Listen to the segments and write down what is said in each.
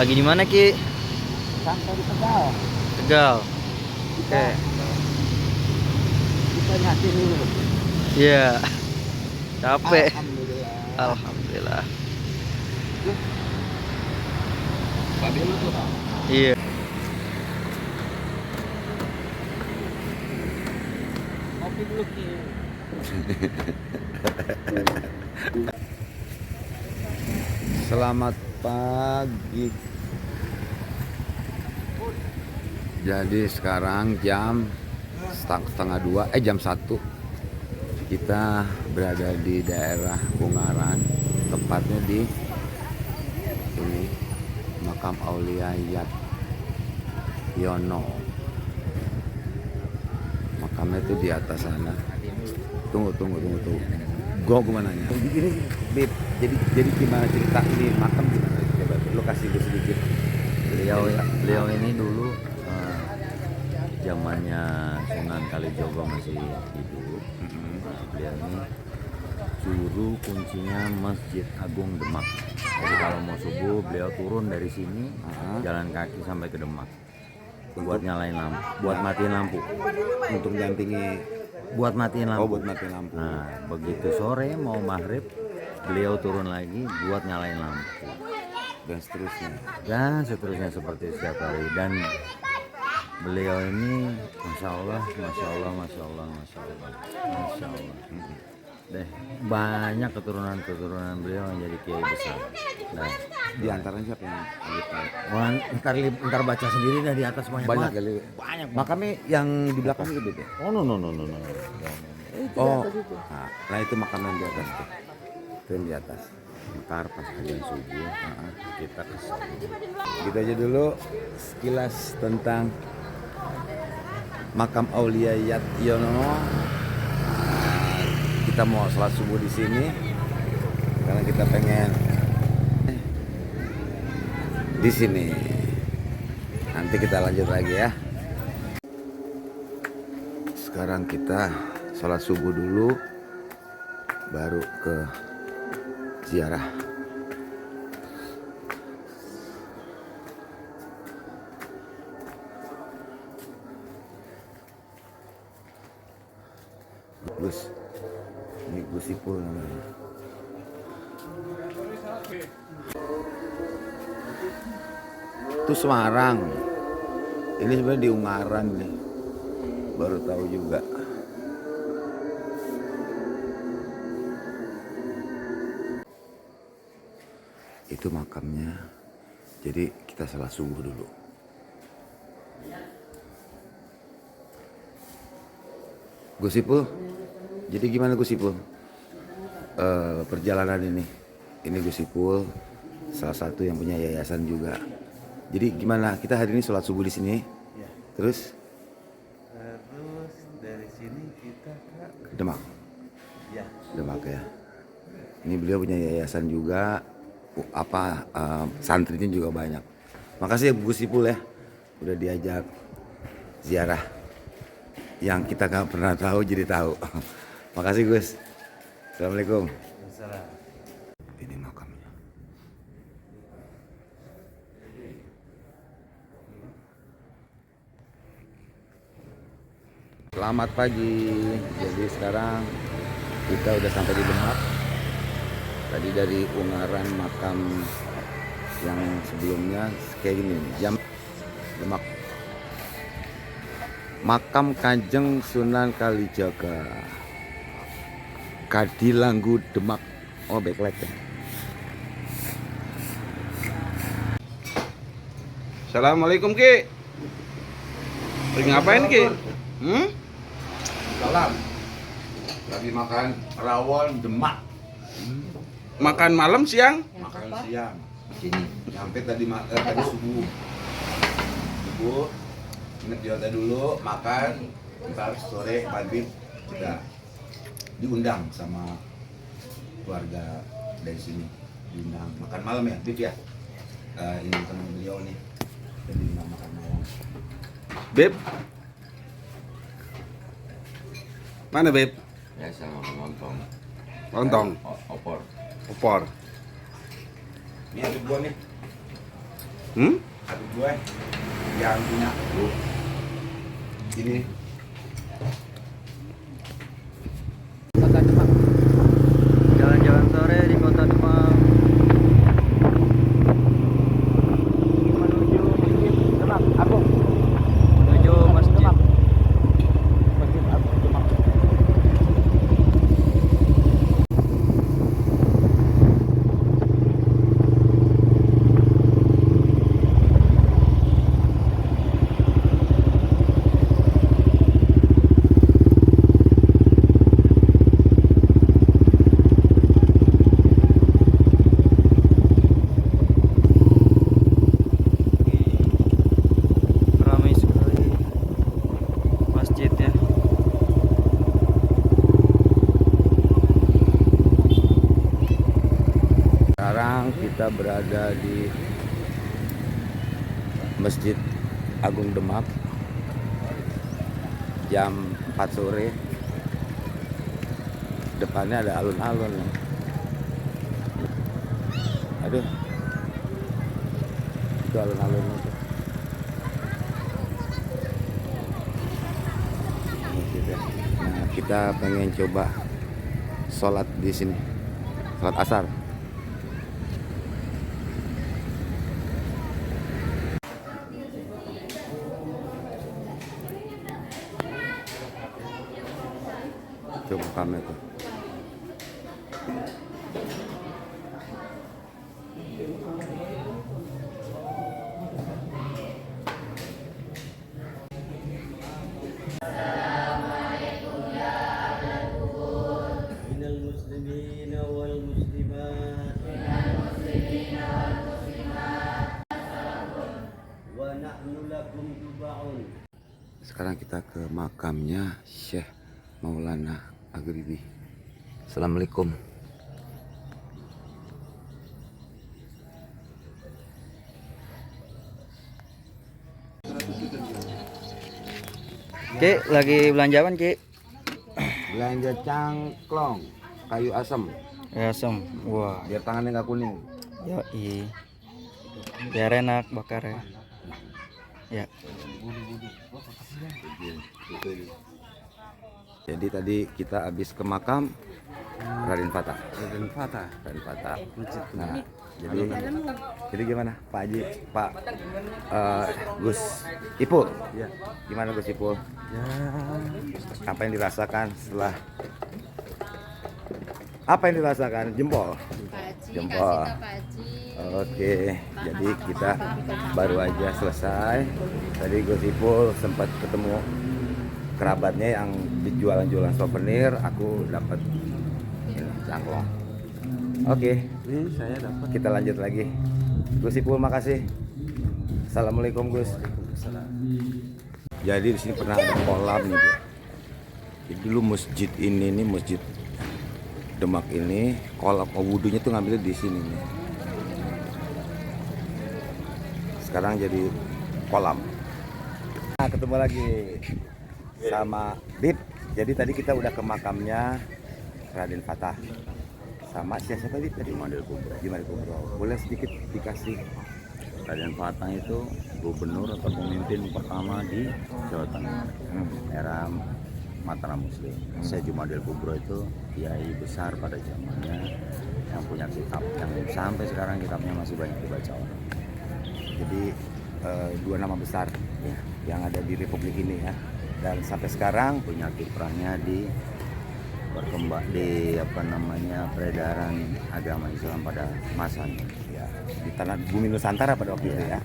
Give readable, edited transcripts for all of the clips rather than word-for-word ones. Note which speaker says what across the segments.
Speaker 1: Lagi di mana, Ki?
Speaker 2: Sampai di Tegal.
Speaker 1: Tegal. Oke.
Speaker 2: Kita nyati dulu.
Speaker 1: Iya. Capek.
Speaker 2: Alhamdulillah.
Speaker 1: Alhamdulillah.
Speaker 2: Babi lu tuh.
Speaker 1: Iya.
Speaker 2: Kopi dulu, Ki.
Speaker 3: Selamat pagi. Jadi sekarang jam setengah 2, jam 1. Kita berada di daerah Ungaran, tepatnya di ini Makam Aulia Yat Yono. Makamnya itu di atas sana. Tunggu. Gua mau nanya. Ini Beb, jadi gimana cerita ini makam gimana? Coba lu kasih gue sedikit.
Speaker 1: Beliau ini dulu zamannya Sunan Kalijogo masih hidup. Nah, beliau ini juru kuncinya Masjid Agung Demak. Jadi kalau mau subuh beliau turun dari sini, jalan kaki sampai ke Demak. Buat nyalain lampu, buat matiin lampu.
Speaker 3: Untuk dampingi.
Speaker 1: Buat matiin lampu.
Speaker 3: Oh, buat matiin lampu.
Speaker 1: Nah, begitu sore mau maghrib, beliau turun lagi buat nyalain lampu.
Speaker 3: Dan seterusnya.
Speaker 1: Dan seterusnya seperti setiap hari. Dan beliau ini Masya Allah deh, banyak keturunan beliau yang jadi kiai besar. Nah,
Speaker 3: Di antaranya siapa yang gitu?
Speaker 1: ntar baca sendiri dah di atas banyak
Speaker 3: kali.
Speaker 1: banyak.
Speaker 3: Makamnya yang di belakang itu Beb ya?
Speaker 1: Oh no.
Speaker 3: Oh, nah itu makam yang di atas tuh. Itu yang di atas. Ntar pas kajian subuh, kita ke sana. Gitu aja dulu sekilas tentang Makam Aulia Yat Yono. Kita mau sholat subuh di sini karena kita pengen di sini. Nanti kita lanjut lagi ya. Sekarang kita sholat subuh dulu, baru ke ziarah. Gus, ini Gus Ipul namanya. Itu Semarang. Ini sebenarnya di Ungaran nih. Baru tahu juga. Itu makamnya. Jadi kita salat subuh dulu. Gus Ipul, jadi gimana Gus Ipul? Perjalanan ini Gus Ipul, salah satu yang punya yayasan juga. Jadi gimana? Kita hari ini sholat subuh di sini,
Speaker 4: Ya.
Speaker 3: terus
Speaker 4: Dari sini kita ke
Speaker 3: Demak,
Speaker 4: ya.
Speaker 3: Demak ya. Ini beliau punya yayasan juga, santrinya juga banyak. Makasih ya Gus Ipul ya, udah diajak ziarah. Yang kita nggak pernah tahu jadi tahu. Makasih Gus. Assalamualaikum.
Speaker 4: Masalah.
Speaker 3: Ini makamnya. Selamat pagi. Jadi sekarang kita udah sampai di Demak. Tadi dari Ungaran makam yang sebelumnya kayak gini nih, jam Demak. Makam Kanjeng Sunan Kalijaga, Kadilanggu Demak. Oh, backlight ya.
Speaker 5: Assalamualaikum Ki. Lagi ngapain Ki?
Speaker 3: Salam. Lagi makan rawon Demak.
Speaker 5: Makan malam siang?
Speaker 3: Makan siang. Sini. Sampai tadi subuh. Subuh. Ingat di hotel dulu, makan. Ntar sore maghrib udah diundang sama keluarga dari sini. Diundang makan malam ya, Bib ya. Ini teman beliau nih. Dan diundang makan malam.
Speaker 5: Beb. Mana Beb?
Speaker 3: Ya sama penonton.
Speaker 5: Lontong.
Speaker 3: Opor.
Speaker 5: Opor.
Speaker 3: Ini ada gua nih. Adik gue yang punya tuh ini.
Speaker 1: Kota Demak. Jalan-jalan sore di Kota Demak.
Speaker 2: Menuju Masjid Demak Agung.
Speaker 1: Menuju masjid.
Speaker 2: Masjid Agung Demak.
Speaker 1: Ramai sekali masjidnya. Sekarang kita berada di Masjid Agung Demak jam 4 sore. Depannya ada alun-alun. Aduh, itu alun-alun itu. Nah, kita pengen coba sholat di sini, sholat asar. Coba kami tuh.
Speaker 4: Minal muslimina wal muslimat wa nahnu lakum tuba'un.
Speaker 1: Sekarang kita ke makamnya Syekh Maulana Agribi. Assalamualaikum. Ki, lagi belanjaan Ki?
Speaker 3: Belanja cangklong kayu asam
Speaker 1: Ya, asam. Wah,
Speaker 3: biar tangannya nggak kuning.
Speaker 1: yoi. Biar enak bakar ya. Ya. Jadi tadi kita habis ke makam Raden Fatah.
Speaker 5: Raden Fatah.
Speaker 1: Raden Fatah.
Speaker 5: Nah,
Speaker 1: Jadi gimana Pak Haji, Pak Gus Ipul?
Speaker 5: ya.
Speaker 1: Gimana Gus Ipul?
Speaker 5: Ya,
Speaker 1: Apa yang dirasakan setelah apa yang dirasakan? Jempol.
Speaker 6: Paci,
Speaker 1: Jempol.
Speaker 6: kasih tau Paci.
Speaker 1: Oke, jadi kita baru aja selesai. Tadi Gus Ipul sempat ketemu kerabatnya yang dijualan-jualan souvenir. Aku dapat ini cangklong. Oke,
Speaker 5: ini saya dapat.
Speaker 1: kita lanjut lagi. Gus Ipul, makasih. Assalamualaikum Gus. Jadi di sini pernah ada kolam nih. Bu. Jadi dulu masjid ini nih, masjid Demak ini, kolam wudhunya tuh ngambilnya di sini nih. Sekarang jadi kolam. Nah, ketemu lagi sama Bib. Jadi tadi kita udah ke makamnya Raden Fatah. Sama siapa Bib tadi? Jumadil Kubro. Boleh sedikit dikasih? Raden Fatah itu gubernur atau pemimpin pertama di Jawa Tengah era Mataram Muslim. Saya Jumadil Kubro itu kiai besar pada zamannya yang punya kitab yang sampai sekarang kitabnya masih banyak dibaca orang. Jadi dua nama besar ya, yang ada di Republik ini ya, dan sampai sekarang punya kiprahnya di berkembang di peredaran agama Islam pada masanya ya, di tanah bumi Nusantara pada waktu itu ya.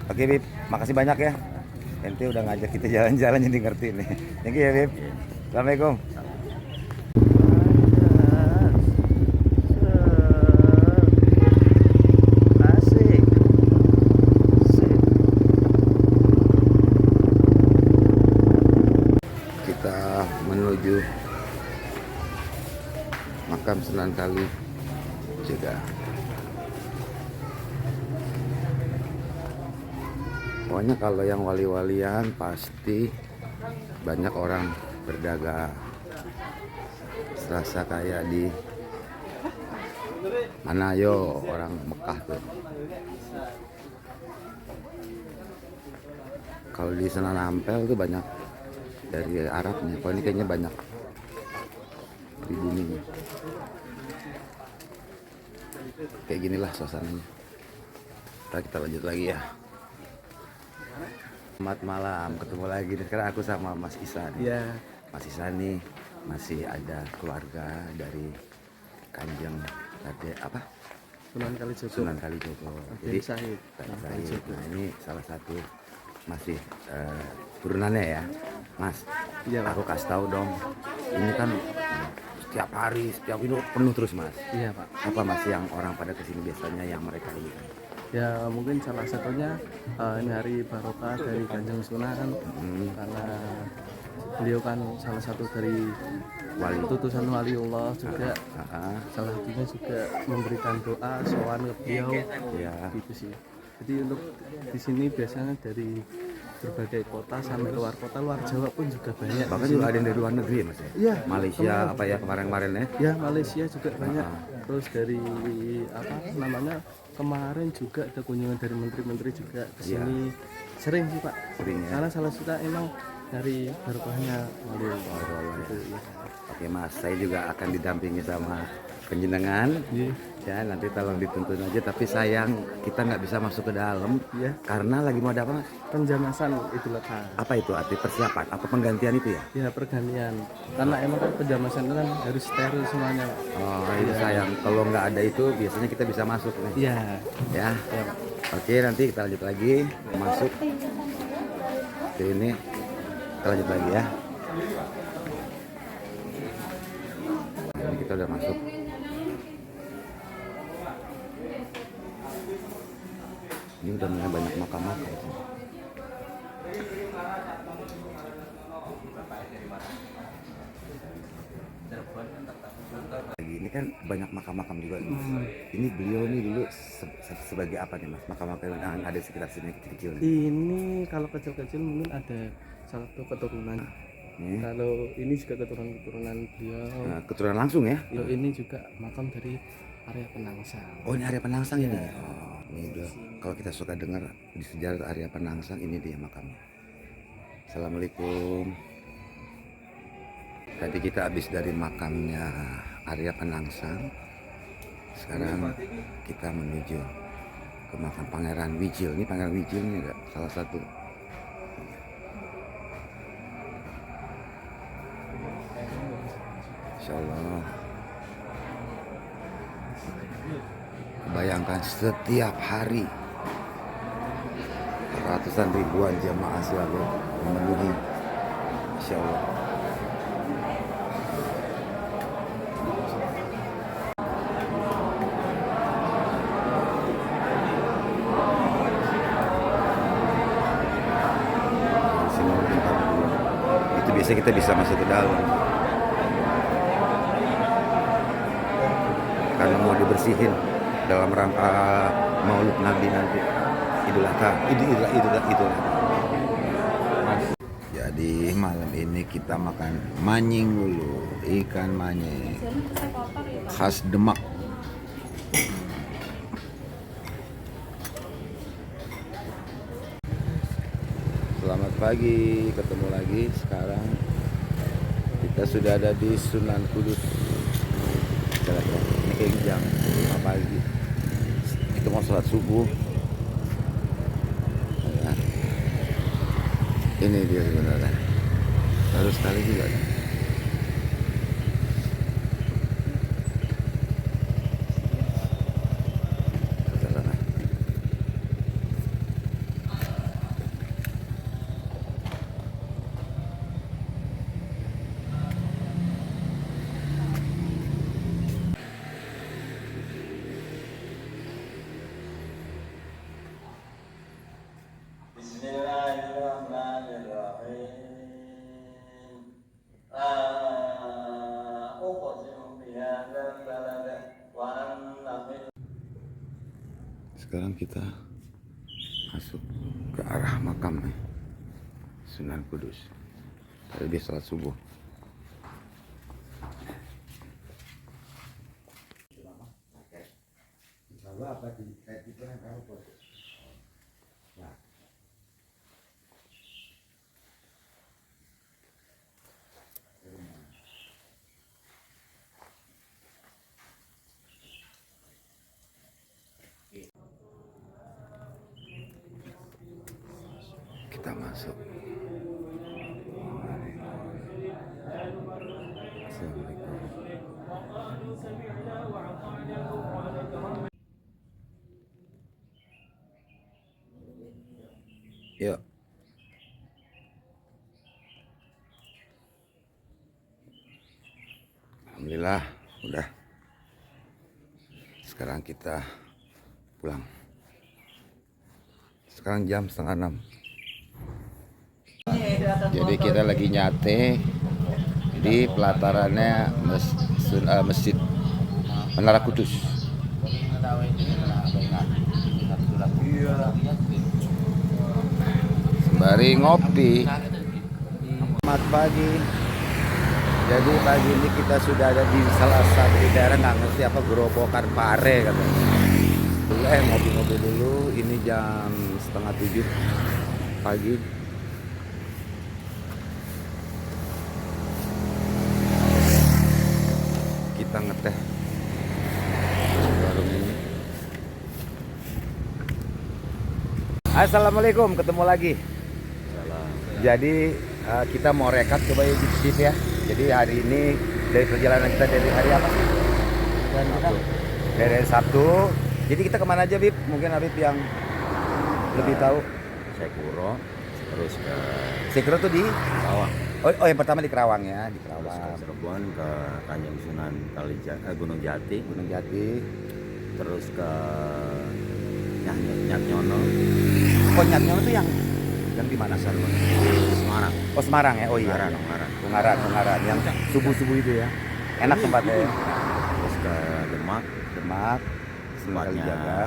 Speaker 1: Oke Bib, makasih banyak ya. Ente udah ngajak kita jalan-jalan jadi ngerti nih. Thank you ya Bib. Assalamualaikum. Asik. Kita menuju makam Sunan Kalijaga. Pokoknya kalau yang wali-walian pasti banyak orang berdagang. Serasa kayak di mana yo orang Mekah tuh. Kalau di Sunan Ampel tuh banyak dari Arabnya. Kalau ini kayaknya banyak pribumi. Kayak ginilah suasananya. Ntar kita lanjut lagi ya. Selamat malam, ketemu lagi nih. Sekarang aku sama Mas Isa nih.
Speaker 5: Iya.
Speaker 1: Mas Isa nih masih ada keluarga dari Kanjeng Raden apa?
Speaker 5: Sunan Kalijogo.
Speaker 1: Sunan Kalijogo.
Speaker 5: Raden Syahid.
Speaker 1: Raden Syahid. Nah, ini salah satu masih turunannya ya, Mas.
Speaker 5: Iya, Pak.
Speaker 1: Aku kasih tahu dong. Ini kan setiap hari, setiap itu penuh terus, Mas.
Speaker 5: Iya, Pak.
Speaker 1: Apa Mas yang orang pada kesini biasanya yang mereka ini?
Speaker 5: Ya mungkin salah satunya ini hari barokah dari Kanjeng Sunan karena beliau kan salah satu dari
Speaker 1: Wali.
Speaker 5: utusan waliullah juga.
Speaker 1: Ah,
Speaker 5: Salah satunya juga memberikan doa sowan ke beliau.
Speaker 1: ya.
Speaker 5: Gitu sih. Jadi untuk di sini biasanya dari berbagai kota sampai luar kota, luar Jawa pun juga banyak.
Speaker 1: Bahkan
Speaker 5: di
Speaker 1: juga
Speaker 5: sini.
Speaker 1: ada yang dari luar negeri ya, Mas ya?
Speaker 5: Iya.
Speaker 1: Malaysia apa ya kemarin-kemarin ya?
Speaker 5: Ya Malaysia juga banyak. Terus dari apa namanya kemarin juga ada kunjungan dari menteri-menteri juga ke sini. Sering sih Pak.
Speaker 1: Sering ya.
Speaker 5: Karena salah satu emang dari barokahnya waliullah. Gitu, ya.
Speaker 1: Oke Mas, saya juga akan didampingi sama penjenengan.
Speaker 5: Iya.
Speaker 1: Ya nanti tolong dituntun aja. Tapi sayang kita nggak bisa masuk ke dalam
Speaker 5: Iya.
Speaker 1: karena lagi mau ada apa Mas?
Speaker 5: Penjamasan Idul Adha.
Speaker 1: Apa itu arti persiapan? Apa penggantian itu ya?
Speaker 5: Ya pergantian. Karena emang kan penjamasan itu kan harus steril semuanya. Pak.
Speaker 1: Oh itu sayang. Kalau nggak ada itu biasanya kita bisa masuk nih.
Speaker 5: Iya.
Speaker 1: Ya.
Speaker 5: Ya, Pak.
Speaker 1: Oke nanti kita lanjut lagi masuk ke ini. Kita lanjut lagi ya. Ini kita udah masuk. Ini udah mulai banyak makam-makam. Ini kan banyak makam-makam juga. Ini beliau nih dulu sebagai apa nih Mas? Makam-makam yang ada di sekitar sini kecil-kecil. nih.
Speaker 5: Ini kalau kecil-kecil mungkin ada satu keturunan.
Speaker 1: Nih.
Speaker 5: Kalau ini juga keturunan beliau.
Speaker 1: Nah, keturunan langsung ya?
Speaker 5: Kalau ini juga makam dari area Penangsang.
Speaker 1: Oh ini area Penangsang ini. Oh, ini udah. Kalau kita suka dengar di sejarah area Penangsang ini dia makamnya. Assalamualaikum. Tadi kita habis dari makamnya area Penangsang. Sekarang kita menuju ke makam Pangeran Wijil. Ini Pangeran Wijil ini ada salah satu. Insya Allah. Bayangkan setiap hari ratusan ribuan jemaah selalu memenuhi. Insya Allah. Sini mungkin tamu dulu. Itu biasa kita bisa masuk ke dalam. Karena mau dibersihin dalam rangka Maulid Nabi nanti Idul Adha. Jadi malam ini kita makan manying dulu, ikan manying khas Demak. Selamat pagi, ketemu lagi. Sekarang kita sudah ada di Sunan Kudus. Ini kayak jam 5 pagi. Itu mau sholat subuh. Ya. Ini dia sebenarnya. Baru sekali juga. Perjalanan.
Speaker 4: Bismillahirrahmanirrahim. Uqsimu bihadzal balad wa annahu
Speaker 1: Sekarang kita masuk ke arah makam Sunan Kudus. Tadi dia sholat subuh.
Speaker 3: Yuk. Alhamdulillah, udah. Sekarang kita pulang. Sekarang jam 5:30. Jadi kita lagi nyate di pelatarannya Masjid Menara Kudus. Sembari ngopi. Selamat pagi. Jadi pagi ini kita sudah ada di salah satu daerah, nggak ngerti apa, gerobokan pare katanya. Ngopi-ngopi dulu. Ini jam 6:30 pagi. Kita ngeteh di warung ini. Assalamualaikum, ketemu lagi. Jadi kita mau rekap coba ya sedikit ya. Jadi hari ini dari perjalanan kita dari hari apa sih? Dari Sabtu. Jadi kita kemana aja, Bib? Mungkin Habib yang lebih tahu.
Speaker 1: Sekuro, terus ke
Speaker 3: Sekro tuh di
Speaker 1: Kerawang,
Speaker 3: Oh, yang pertama di Kerawang ya, di
Speaker 1: terus ke
Speaker 3: Kerawang.
Speaker 1: Cirebon, ke Kanjeng Sunan Gunung Jati,
Speaker 3: Gunung Jati.
Speaker 1: terus ke Nyatnyono,
Speaker 3: Oh, Nyatnyono tuh yang di mana?
Speaker 1: Semarang.
Speaker 3: Oh, Semarang ya. Oh iya. Ungaran. Yang subuh-subuh itu ya. Enak tempatnya ya.
Speaker 1: Terus ke Demak,
Speaker 3: Demak, Sunan
Speaker 1: tempatnya
Speaker 3: Kalijaga.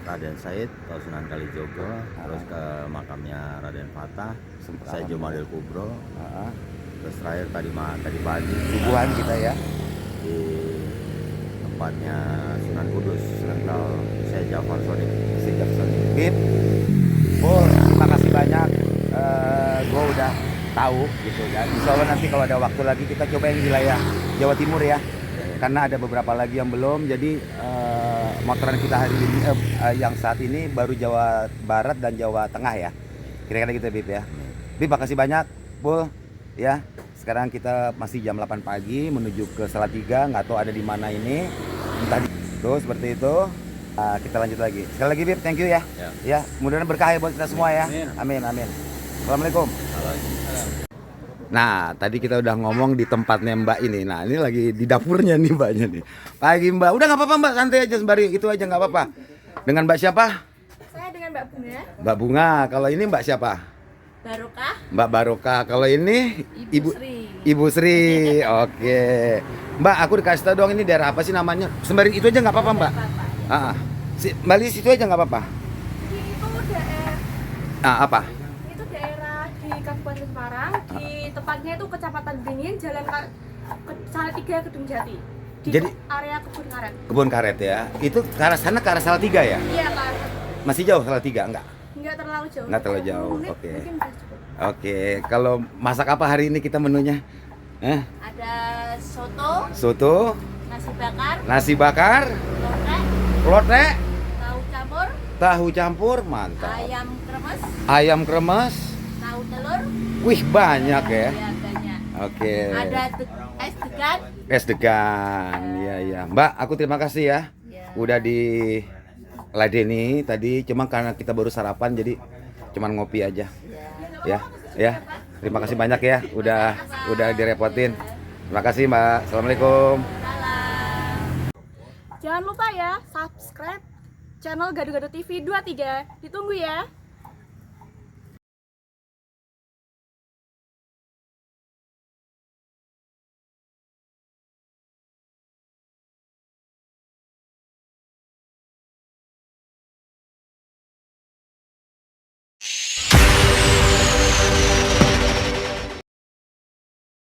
Speaker 1: Raden Said atau Sunan Kalijogo, terus ke makamnya Raden Fatah, Syekh Jumadil Kubro,
Speaker 3: Heeh.
Speaker 1: terus terakhir tadi pagi
Speaker 3: Subuhan kita ya.
Speaker 1: di tempatnya Sunan Kudus atau Syekh Ja'far Shadiq.
Speaker 3: Sejak Bib. Oh, terima kasih banyak. Gue udah tahu gitu kan. Insya Allah nanti kalau ada waktu lagi kita coba yang wilayah Jawa Timur ya. Karena ada beberapa lagi yang belum. Jadi motoran kita hari ini yang saat ini baru Jawa Barat dan Jawa Tengah ya. Kira-kira gitu Bib ya. Bib, makasih banyak, Bul. Ya. Sekarang kita masih jam 8 pagi menuju ke Salatiga, nggak tahu ada di mana ini. Entah tuh seperti itu. Kita lanjut lagi. Sekali lagi Bib, thank you ya. Ya, mudah-mudahan berkah ya buat kita semua ya. Amin. Assalamualaikum. Nah, tadi kita udah ngomong di tempatnya Mbak ini. Nah, ini lagi di dapurnya nih Mbaknya nih. Pagi Mbak. Udah nggak apa-apa Mbak, santai aja sembari itu aja nggak apa-apa. Dengan Mbak siapa?
Speaker 6: Saya dengan Mbak Bunga.
Speaker 3: Mbak Bunga. Kalau ini Mbak siapa?
Speaker 6: Barokah.
Speaker 3: Mbak Barokah. Kalau ini
Speaker 6: Ibu Sri.
Speaker 3: Ibu Sri. Oke. Mbak, aku dikasih tahu dong ini daerah apa sih namanya? Sembari itu aja nggak apa-apa Mbak. Mbak Lis itu aja nggak apa-apa.
Speaker 6: Itu daerah.
Speaker 3: Apa?
Speaker 6: Itu daerah di Kabupaten Semarang. Di tepatnya itu Kecamatan Beringin, Jalan Salatiga, Kedung Jati. Di
Speaker 3: Jadi
Speaker 6: area kebun karet.
Speaker 3: Kebun karet ya. Itu ke arah sana, ke arah Salatiga ya?
Speaker 6: Iya Pak.
Speaker 3: Masih jauh Salatiga enggak?
Speaker 6: Nggak terlalu jauh.
Speaker 3: Nggak terlalu jauh,
Speaker 6: 10 menit
Speaker 3: oke.
Speaker 6: mungkin udah cukup.
Speaker 3: Oke, kalau masak apa hari ini kita menunya?
Speaker 6: Ada soto,
Speaker 3: Soto, nasi bakar,
Speaker 6: lotek,
Speaker 3: lotek,
Speaker 6: tahu campur,
Speaker 3: mantap.
Speaker 6: ayam kremes,
Speaker 3: Ayam kremes.
Speaker 6: tahu telur.
Speaker 3: Wih, banyak ya.
Speaker 6: Ya banyak.
Speaker 3: Oke.
Speaker 6: Ada es degan.
Speaker 3: Es degan. Iya, iya. Mbak, aku terima kasih ya.
Speaker 6: Ya.
Speaker 3: Udah diladeni tadi, cuma karena kita baru sarapan jadi cuman ngopi aja. Ya. Ya. Terima kasih banyak ya udah direpotin. Terima kasih, Mbak. Assalamualaikum.
Speaker 6: Jangan lupa ya subscribe channel Gado-Gado TV 23. Ditunggu ya.